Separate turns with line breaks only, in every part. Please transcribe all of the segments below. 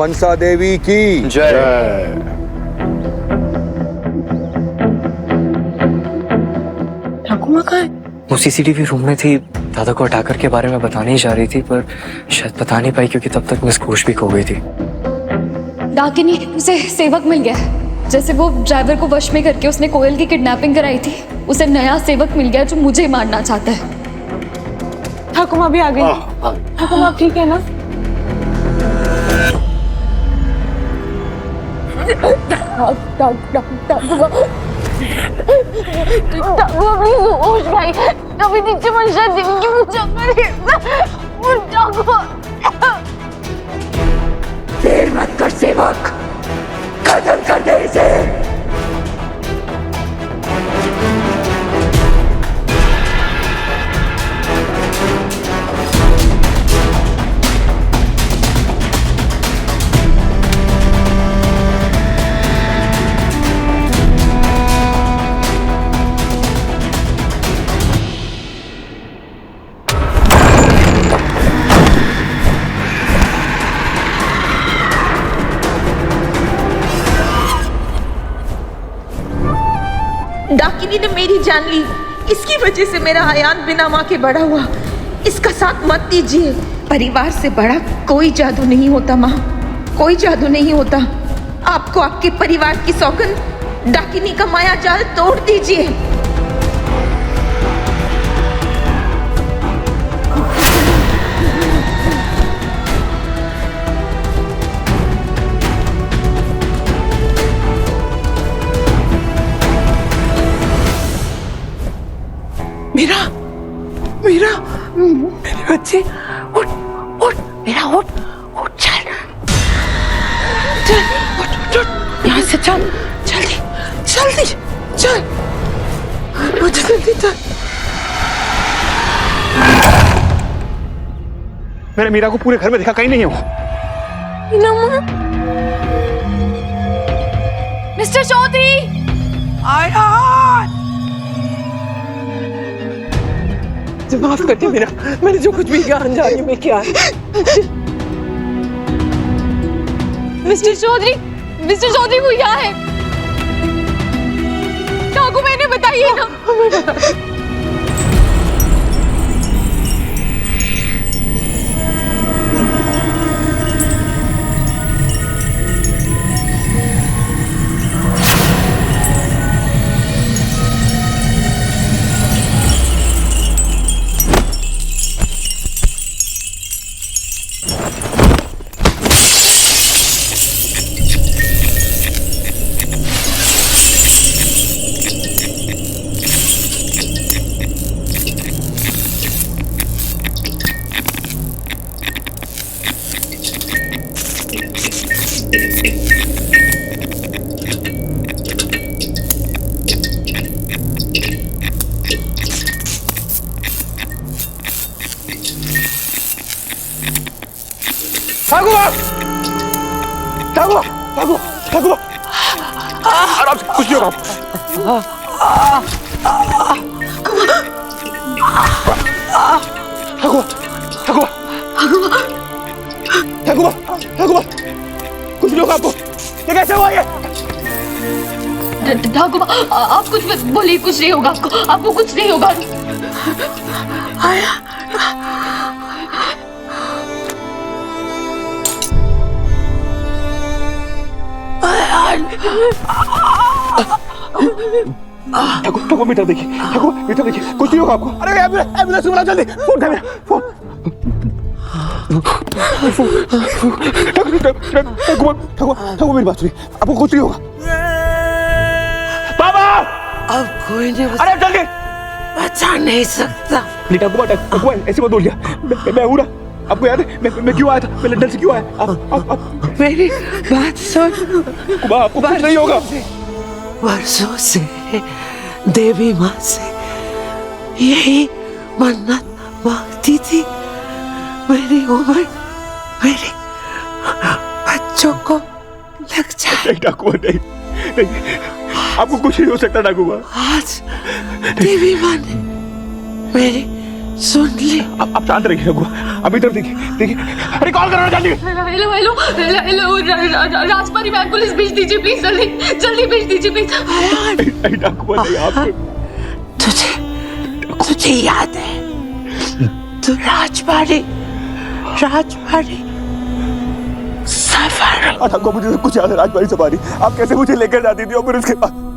मनसा देवी की
जय।
ठाकुमा कहाँ है?
वो सीसीटीवी रूम में थी, दादा को हटाकर के बारे में बताने ही जा रही थी, पर शायद बता नहीं पाई क्योंकि तब तक मिस होश भी खो गई थी।
डाकिनी, उसे सेवक मिल गया है। जैसे वो ड्राइवर को वश में करके उसने कोयल की किडनैपिंग कराई थी, उसे नया सेवक मिल गया जो मुझे मारना चाहता है।
ठाकुमा भी आ गई। ठाकुमा आप ठीक है ना?
कभी नीचे मनसा देवी की पूजा करेगा।
देर मत कर सेवक, खत्म कर दे इसे।
डाकिनी ने मेरी जान ली, इसकी वजह से मेरा आयान बिना माँ के बड़ा हुआ। इसका साथ मत दीजिए। परिवार से बड़ा कोई जादू नहीं होता माँ, कोई जादू नहीं होता। आपको आपके परिवार की सौगंध, डाकिनी का माया जाल तोड़ दीजिए।
मीरा, मीरा, मेरे बच्चे, उठ, उठ, मेरा उठ, उठ, चल, चल, उठ, यहाँ से चल, जल्दी, जल्दी, चल, उठ, जल्दी चल।
मैंने मीरा को पूरे घर में देखा, कहीं नहीं है वो।
मिस्टर चौधरी,
माफ करती मेरा, मैंने जो कुछ भी किया अनजाने में किया।
मिस्टर चौधरी वो यहाँ है। ठाकुर मैंने बताइए ना।
ठाकुर, आराम से, कुछ नहीं होगा। ठाकुर, कुछ नहीं होगा आपको। ये कैसे हुआ ये?
ठाकुर आप कुछ मत बोलिए, कुछ नहीं होगा आपको कुछ नहीं होगा।
ठाकुर मीटर देखिए, कुछ नहीं होगा आपको। अरे एम्बुलेंस बुलाओ जल्दी, फोन कर मेरा, फोन। ठाकुर मेरी बात सुनिए, आपको कुछ नहीं होगा। बाबा,
अब कोई नहीं
अरे जल्दी,
बचा नहीं सकता।
नहीं ठाकुर ऐसे मत बोलिए, मैं हूँ ना। आपको याद है मैं क्यों आया था, मैं लंदन से क्यों आया? आप
मेरी बात सुन,
आपको कुछ नहीं होगा।
वर्षों से देवी माँ से यही मन्नत मांगती थी, मेरी उम्र मेरे बच्चों को लग जाए।
ठाकुर नहीं, आपको कुछ नहीं हो सकता ठाकुर।
आज देवी माँ ने मेरी सुन ले।
आप शांत रहिए रघु, अभी इधर देखिए देखिए, अरे कॉल करो ना जल्दी।
हेलो राजकुमारी मैम, पुलिस भेज दीजिए प्लीज, जल्दी जल्दी भेज दीजिए प्लीज।
नहीं डाकू नहीं आप।
तुझे याद है तो राजबाड़ी सफर।
डाकू मुझे कुछ याद है, राजबाड़ी सफारी आप कैसे मुझे लेकर जाती थी और फिर उसके बाद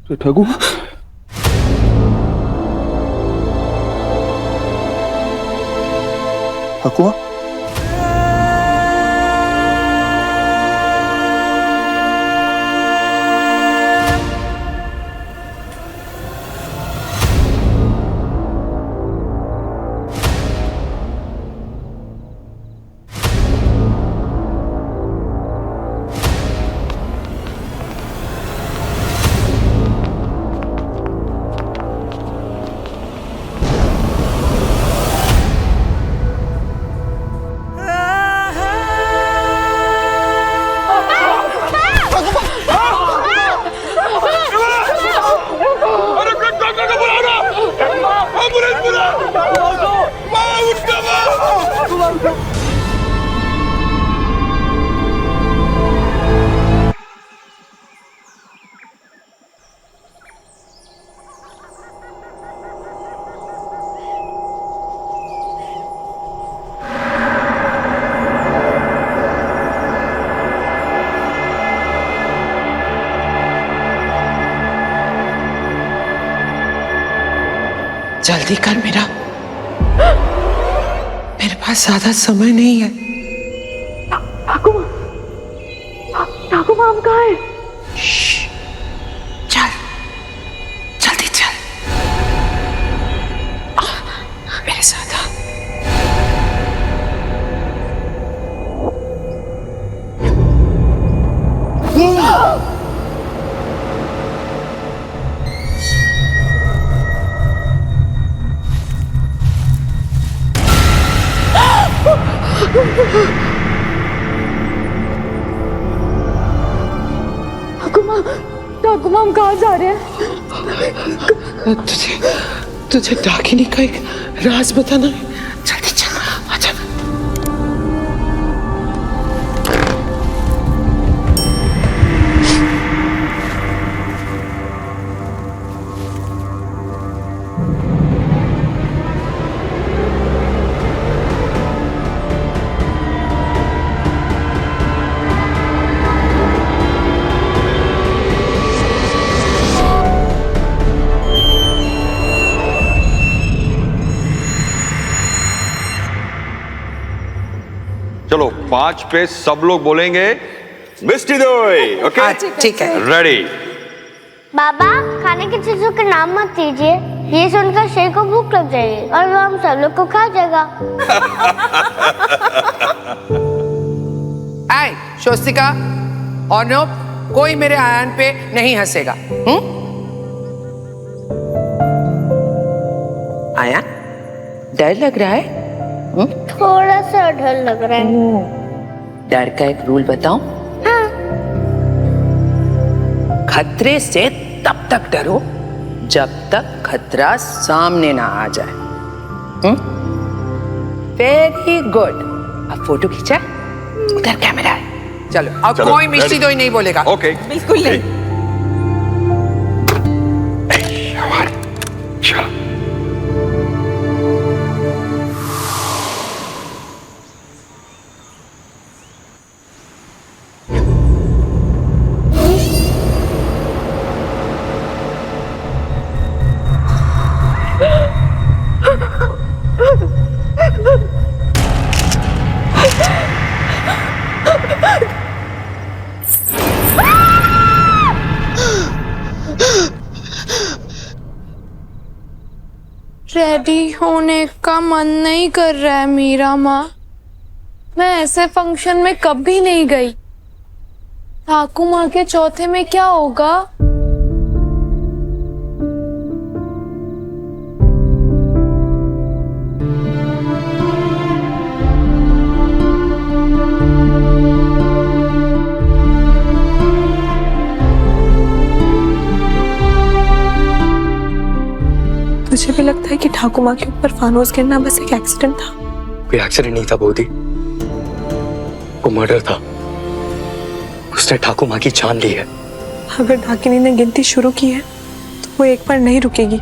तो ठगू हकुआ
जल्दी कर मेरे पास ज्यादा समय नहीं है।
ठाकुर माम कहाँ है?
चल जल्दी चल मेरे साथ आ।
ठाकुर माम कहाँ जा रहे हैं?
तुझे डाकिनी का एक राज बताना है। जल्दी चल आजा।
चलो 5 पे सब लोग बोलेंगे मिष्टी दोई। ओके
ठीक है।
रेडी।
बाबा, खाने की चीजों के नाम मत दीजिए, ये सुनकर शेर को भूख लग जाएगी और वो हम सब लोग को खा जाएगा।
आए स्वस्तिका और नो, कोई मेरे आयान पे नहीं हंसेगा। आयान, डर लग रहा है?
थोड़ा सा डर लग रहा है।
डर का एक रूल बताऊं?
हाँ।
खतरे से तब तक डरो जब तक खतरा सामने ना आ जाए। Very good. अब फोटो खींचा, उधर कैमरा है। चलो अब
चलो,
कोई मिष्टी दोई नहीं बोलेगा।
ओके
बिल्कुल नहीं।
चलो
रेडी होने का मन नहीं कर रहा है मीरा माँ। मैं ऐसे फंक्शन में कभी नहीं गई। ठाकुर माँ के चौथे में क्या होगा?
मुझे लगता है कि ठाकुर माँ के ऊपर फानोस गिरना बस एक एक्सीडेंट था।
कोई एक्सीडेंट नहीं था बोधी, वो मर्डर था। उसने ठाकुर माँ की जान ली है।
अगर डाकिनी ने गिनती शुरू की है तो वो एक बार नहीं रुकेगी,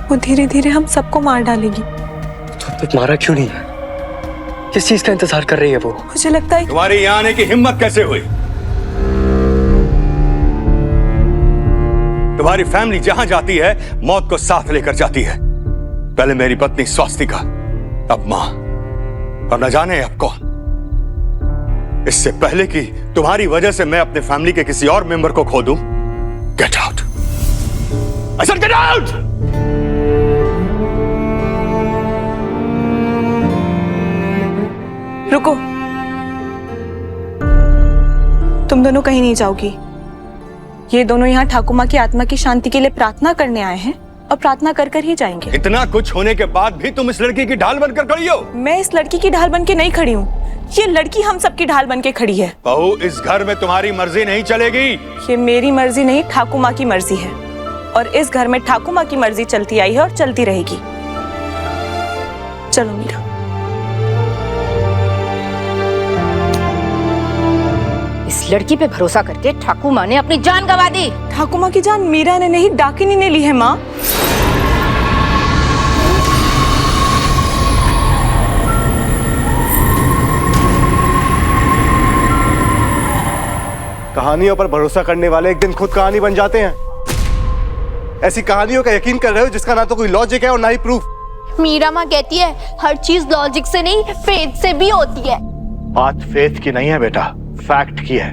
वो धीरे धीरे हम सबको मार डालेगी।
तो अब तक मारा क्यों नहीं है? किस चीज का इंतजार कर रही है वो?
मुझे लगता है
तुम्हारी यहाँ आने की हिम्मत कैसे हुई? तुम्हारी फैमिली जहां जाती है मौत को साथ लेकर जाती है। पहले मेरी पत्नी स्वास्तिका, अब मां, और न जाने अब कौन। इससे पहले कि तुम्हारी वजह से मैं अपने फैमिली के किसी और मेंबर को खो दूं, get out. I said get out.
रुको, तुम दोनों कहीं नहीं जाओगी। ये दोनों यहाँ ठाकुर माँ की आत्मा की शांति के लिए प्रार्थना करने आए हैं और प्रार्थना कर कर ही जाएंगे।
इतना कुछ होने के बाद भी तुम इस लड़की की ढाल बनकर खड़ी हो।
मैं इस लड़की की ढाल बन के नहीं खड़ी हूँ, ये लड़की हम सबकी ढाल बन के खड़ी है।
बहू, इस घर में तुम्हारी मर्जी नहीं चलेगी।
ये मेरी मर्जी नहीं, ठाकुर माँ की मर्जी है, और इस घर में ठाकुर माँ की मर्जी चलती आई है और चलती रहेगी। चलो मीरा।
इस लड़की पे भरोसा करके ठाकुर माँ ने अपनी जान गंवा दी।
ठाकुर माँ की जान मीरा ने नहीं, डाकिनी ने ली है माँ।
कहानियों पर भरोसा करने वाले एक दिन खुद कहानी बन जाते हैं। ऐसी कहानियों का यकीन कर रहे हो जिसका ना तो कोई लॉजिक है और ना ही प्रूफ।
मीरा माँ कहती है हर चीज लॉजिक से नहीं फेथ से भी होती है।
बात फेथ की नहीं है बेटा, फैक्ट की है।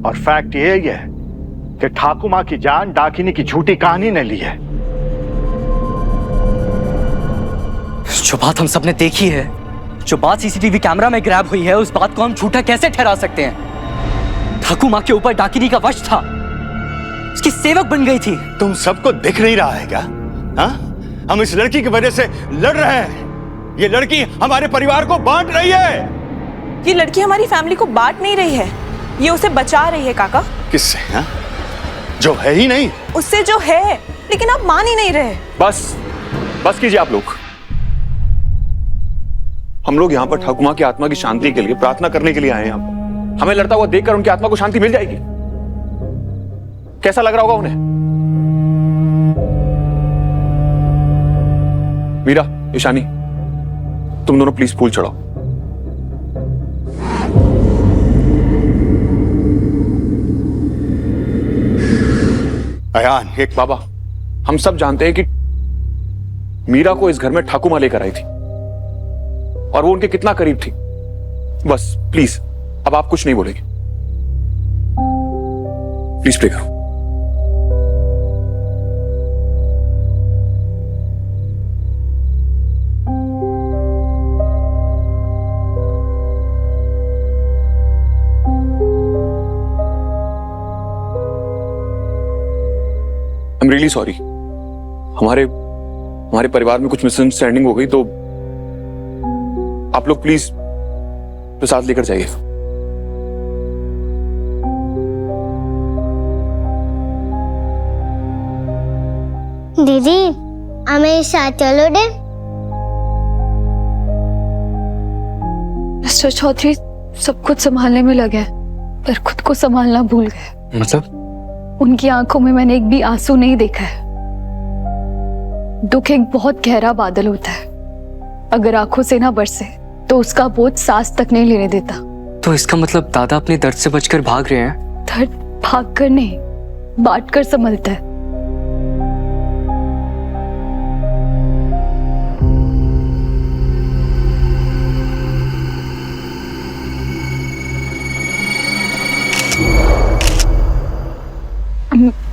और फैक्ट ये है कि ठाकुर माँ की जान डाकिनी की झूठी कहानी ने ली है।
जो बात हम सबने देखी है, जो बात सीसीटीवी कैमरा में ग्रैब हुई है, उस बात को हम झूठा कैसे ठहरा सकते हैं? ठाकुर माँ के ऊपर डाकिनी का वश था, उसकी सेवक बन गई थी।
तुम सबको दिख नहीं रहा है क्या? हाँ? हम इस लड़की की वजह से लड़ रहे हैं। ये लड़की हमारे परिवार को बांट रही है।
ये लड़की हमारी फैमिली को बांट नहीं रही है, ये उसे बचा रही है काका।
किससे? हाँ? जो है ही नहीं।
उससे जो है, लेकिन आप मान ही नहीं रहे।
बस कीजिए आप लोग। हम लोग यहाँ पर ठाकुर माँ की आत्मा की शांति के लिए प्रार्थना करने के लिए आए हैं। हमें लड़ता हुआ देखकर उनकी आत्मा को शांति मिल जाएगी। कैसा लग रहा होगा उन्हें? मीरा, ईशानी, तुम दोनों प्लीज फूल चढ़ाओ। अयान, एक बाबा, हम सब जानते हैं कि मीरा को इस घर में ठाकुर माँ लेकर आई थी और वो उनके कितना करीब थी। बस प्लीज, अब आप कुछ नहीं बोलेंगे। प्लीज प्रे करो। I am really sorry. हमारे परिवार में कुछ मिसअंडरस्टैंडिंग हो गई, तो आप लोग प्लीज प्रसाद लेकर जाइए।
दीदी हमें साथ चलो दे।
मिस्टर चौधरी सब कुछ संभालने में लगे हैं, पर खुद को संभालना भूल गए।
मतलब?
उनकी आंखों में मैंने एक भी आंसू नहीं देखा है। दुख एक बहुत गहरा बादल होता है, अगर आंखों से ना बरसे तो उसका बोझ सांस तक नहीं लेने देता।
तो इसका मतलब दादा अपने दर्द से बचकर भाग रहे हैं?
दर्द भाग कर नहीं, बांट कर संभलता है।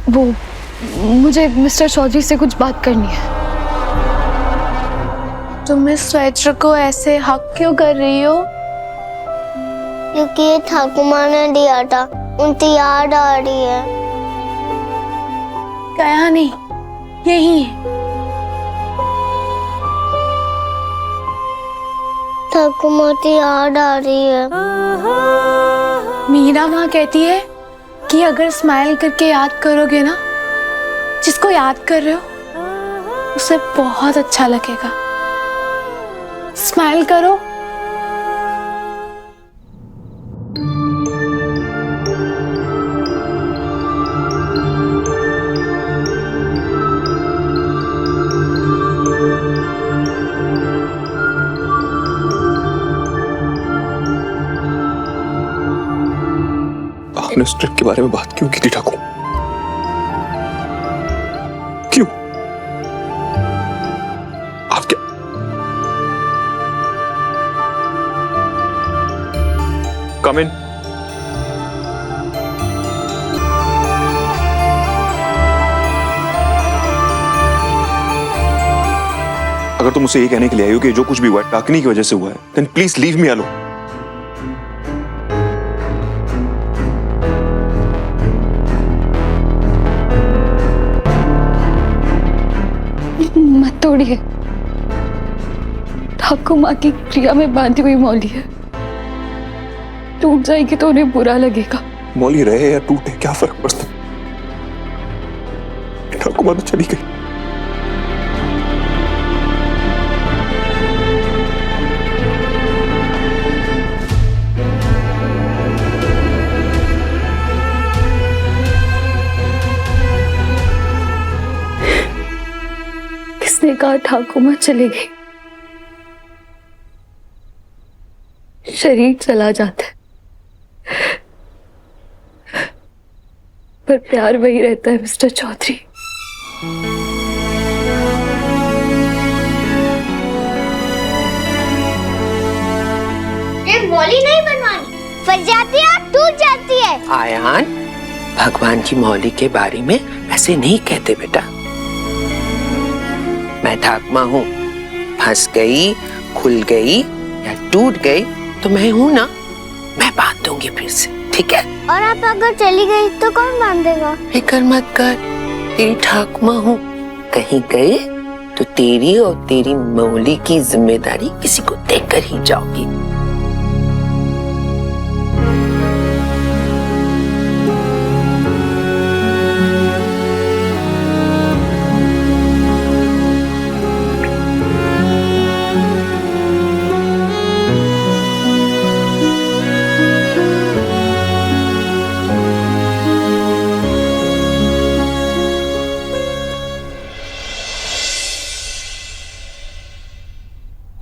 वो मुझे मिस्टर चौधरी से कुछ बात करनी है।
तुम इस स्वेटर को ऐसे हक क्यों कर रही हो?
क्योंकि ये ठाकुर माँ ने दिया था, उनकी याद आ रही है।
गया नहीं, यही है।
ठाकुर माँ की याद आ रही है।
मीरा माँ कहती है कि अगर स्माइल करके याद करोगे ना, जिसको याद कर रहे हो, उसे बहुत अच्छा लगेगा। स्माइल करो।
आपने उस ट्रिप के बारे में बात क्यों की थी ठाकुर? क्यों? आप क्या कम इन। अगर तुम उसे ये कहने के लिए आई हो कि जो कुछ भी हुआ है डाकिनी की वजह से हुआ है, then please leave me alone.
मत तोड़िए। ठाकुर माँ की क्रिया में बांधी हुई मौली है, टूट जाएगी तो उन्हें बुरा लगेगा।
मौली रहे या टूटे क्या फर्क पड़ता? ठाकुर माँ तो चली गई।
किसने कहा ठाकुर माँ चली गई? शरीर चला जाता है पर प्यार वही रहता है मिस्टर चौधरी।
ये मौली नहीं बनवानी, फंस जाती है और टूट जाती है।
आयान, भगवान की मौली के बारे में ऐसे नहीं कहते बेटा। मैं ठाकुमा हूँ, फंस गई, खुल गई या टूट गई तो मैं हूँ ना, मैं बांध दूंगी फिर से, ठीक है?
और आप अगर चली गई तो कौन बांधेगा?
फिक्र मत कर, तेरी ठाकुमा हूँ। कहीं गए तो तेरी और तेरी मौली की जिम्मेदारी किसी को देकर ही जाओगी।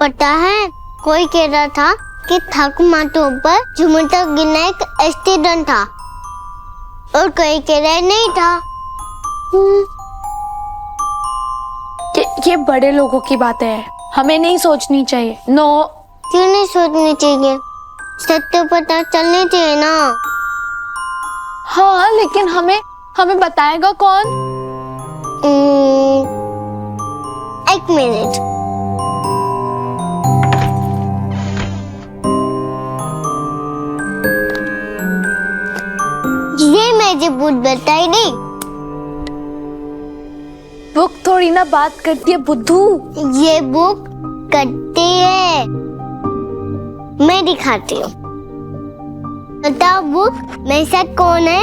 पता है, कोई कह रहा था कि ठाकुर माँ के ऊपर झुमटा गिरना एक एक्सीडेंट था और कोई कह रहा नहीं था।
ये बड़े लोगों की बातें हैं, हमें नहीं सोचनी चाहिए। नो।
क्यों नहीं सोचनी चाहिए? सत्य पता चलनी चाहिए ना।
हाँ, लेकिन हमें बताएगा कौन?
एक मिनट। ये मुझे बुक बताई नहीं।
बुक थोड़ी ना बात करती है बुद्धू।
ये बुक करती है, मैं दिखाती हूँ। बताओ बुक, मेरे साथ कौन है?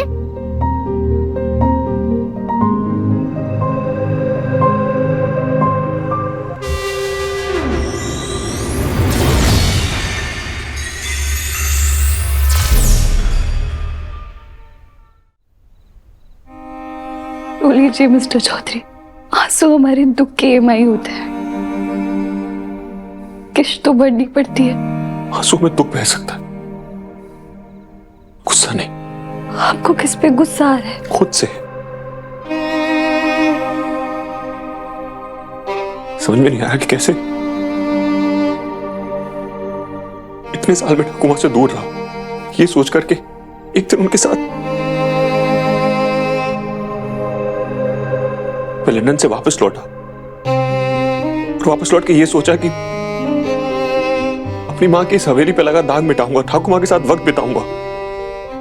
रो लीजिए मिस्टर चौधरी, आंसू हमारे दुख के EMI होते हैं, किश्त तो भरनी पड़ती है।
आंसू में दुख बह सकता है, गुस्सा नहीं।
आपको किस पे गुस्सा आ रहा है?
खुद से। समझ में नहीं आ रहा कि कैसे इतने साल में ठाकुमा से दूर रहा, ये सोच करके एक दिन उनके साथ मैं लंदन से वापस लौटा और वापस लौट के ये सोचा कि अपनी मां की इस हवेली पे लगा दाग मिटाऊंगा, ठाकुमा के साथ वक्त बिताऊंगा।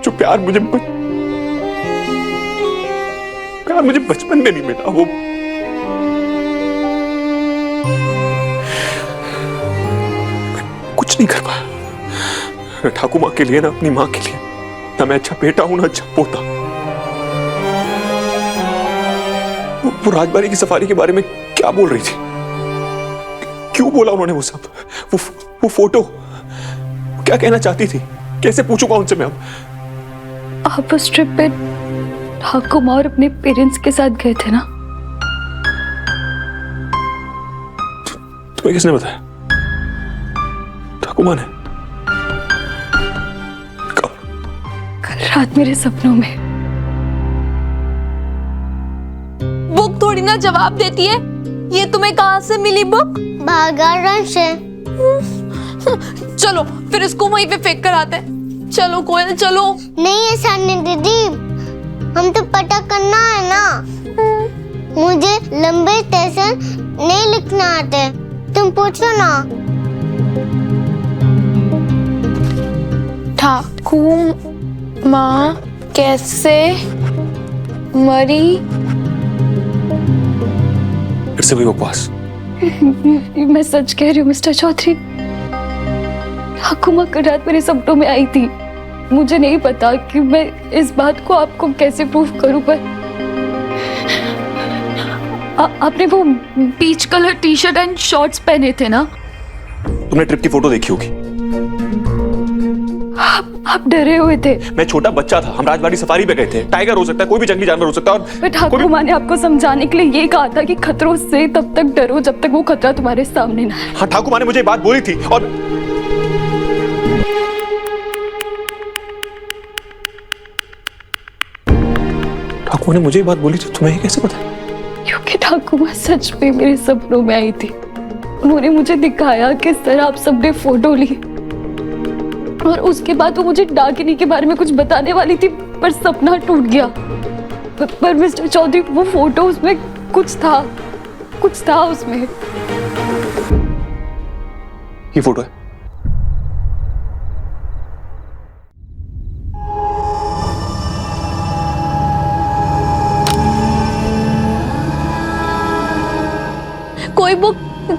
जो प्यार मुझे बचपन में नहीं मिला, वो कुछ नहीं कर पाया, न ठाकुमा के लिए, ना अपनी मां के लिए, ना मैं अच्छा बेटा हूं, ना अच्छा पोता। वो राजबाड़ी की सफारी के बारे में क्या बोल रही थी? क्यों बोला उन्होंने वो सब? वो फोटो क्या कहना चाहती थी? कैसे पूछूंगा उनसे मैं अब?
आप उस ट्रिप पे ठाकुमा और अपने पेरेंट्स के साथ गए थे ना?
तुम्हें किसने बताया? ठाकुमा ने?
कल रात मेरे सपनों में।
बुक थोड़ी ना जवाब देती है। ये तुम्हें कहाँ से मिली बुक?
बागान से।
चलो फिर इसको वहीं पे फेंक कर आते हैं। चलो कोयल चलो।
नहीं है सानी दीदी, हम तो पता करना है ना। मुझे लंबे स्टेशन नहीं लिखना आते, तुम पूछो ना।
ठाकुमा कैसे मरी?
फिर से वही बकवास।
मैं सच कह रही हूँ मिस्टर चौधरी। ठाकुमा कल रात मेरे सपनों में आई थी। मुझे नहीं पता कि मैं इस बात को आपको कैसे प्रूफ करूं, पर आपने वो peach colour T-shirt and shorts पहने थे ना?
तुमने ट्रिप की फोटो देखी होगी।
आप डरे हुए थे।
मैं छोटा बच्चा था, हम राजबाड़ी सफारी पे गए थे। टाइगर हो सकता है, कोई भी जंगली जानवर हो सकता है। और
ठाकुमा ने आपको समझाने के लिए ये कहा था कि खतरों से तब तक डरो जब तक वो खतरा तुम्हारे सामने ना है।
हाँ, ठाकुमा ने मुझे बात बोली थी। और ठाकुमा ने मुझे बात बोली थी, तुम्हें ये कैसे पता?
क्योंकि ठाकुमा सच में मेरे सपनों में आई थी। उन्होंने मुझे दिखाया किस तरह आप सबने फोटो ली, और उसके बाद वो मुझे डाकिनी के बारे में कुछ बताने वाली थी, पर सपना टूट गया। पर मिस्टर चौधरी, वो फोटो, उसमें कुछ था उसमें।
ये फोटो है।
कोई बुक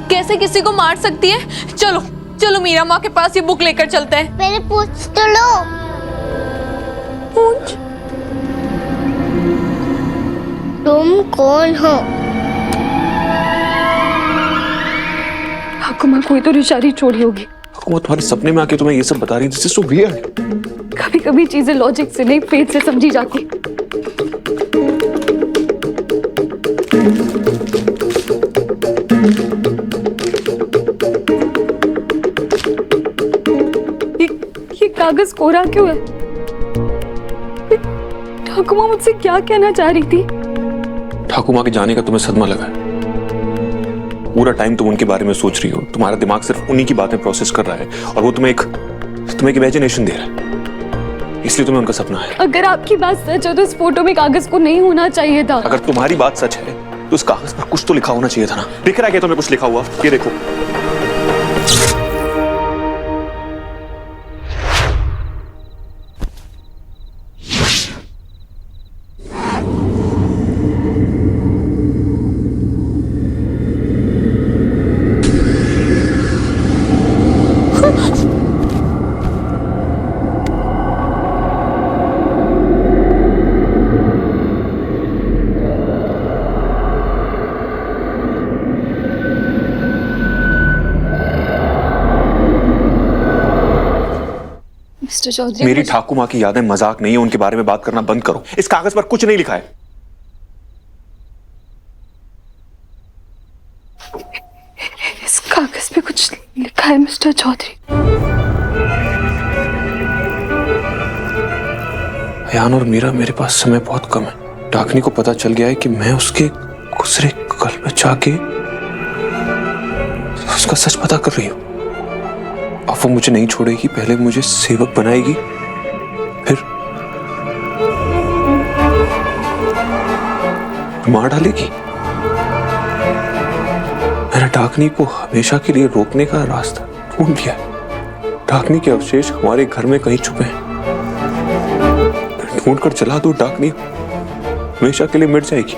कैसे किसी को मार सकती है? चलो चलो मीरा माँ के पास ये बुक लेकर चलते हैं।
पहले पूछ तो लो।
पूछ।
तुम कौन हो?
ठाकुमा कोई तो निशानी छोड़ी होगी।
ठाकुमा तुम्हारे सपने में आके तुम्हें ये सब बता रही थी। This is so weird.
कभी कभी चीजें लॉजिक से नहीं, फेथ से समझी जाती। ये कागज कोरा क्यों है? ठाकुमा मुझसे क्या कहना चाह रही थी?
ठाकुमा के जाने का तुम्हें सदमा लगा है। पूरा टाइम तुम उनके बारे में सोच रही हो। तुम्हारा दिमाग सिर्फ उन्हीं की बातें प्रोसेस कर रहा है, और वो तुम्हें एक इमेजिनेशन दे रहा है, इसलिए तुम्हें उनका सपना है।
अगर आपकी बात सच है तो इस फोटो में कागज को नहीं होना चाहिए था।
अगर तुम्हारी बात सच है तो उस कागज पर कुछ तो लिखा होना चाहिए था ना। दिख रहा है क्या तुम्हें कुछ लिखा हुआ? ये देखो।
मिस्टर चौधरी,
मेरी ठाकुमा की यादें मजाक नहीं है, उनके बारे में बात करना बंद करो। इस कागज पर कुछ नहीं लिखा है।
इस कागज पे कुछ लिखा है मिस्टर चौधरी।
अयान और मीरा, मेरे पास समय बहुत कम है। डाकिनी को पता चल गया है कि मैं उसके गुजरे कल में जाके उसका सच पता कर रही हूँ। अब वो मुझे नहीं छोड़ेगी। पहले मुझे सेवक बनाएगी, फिर मार डालेगी। मैंने डाकिनी को हमेशा के लिए रोकने का रास्ता ढूंढ लिया है। डाकिनी के अवशेष हमारे घर में कहीं छुपे हैं। ढूंढ कर चला दो, डाकिनी हमेशा के लिए मिट जाएगी।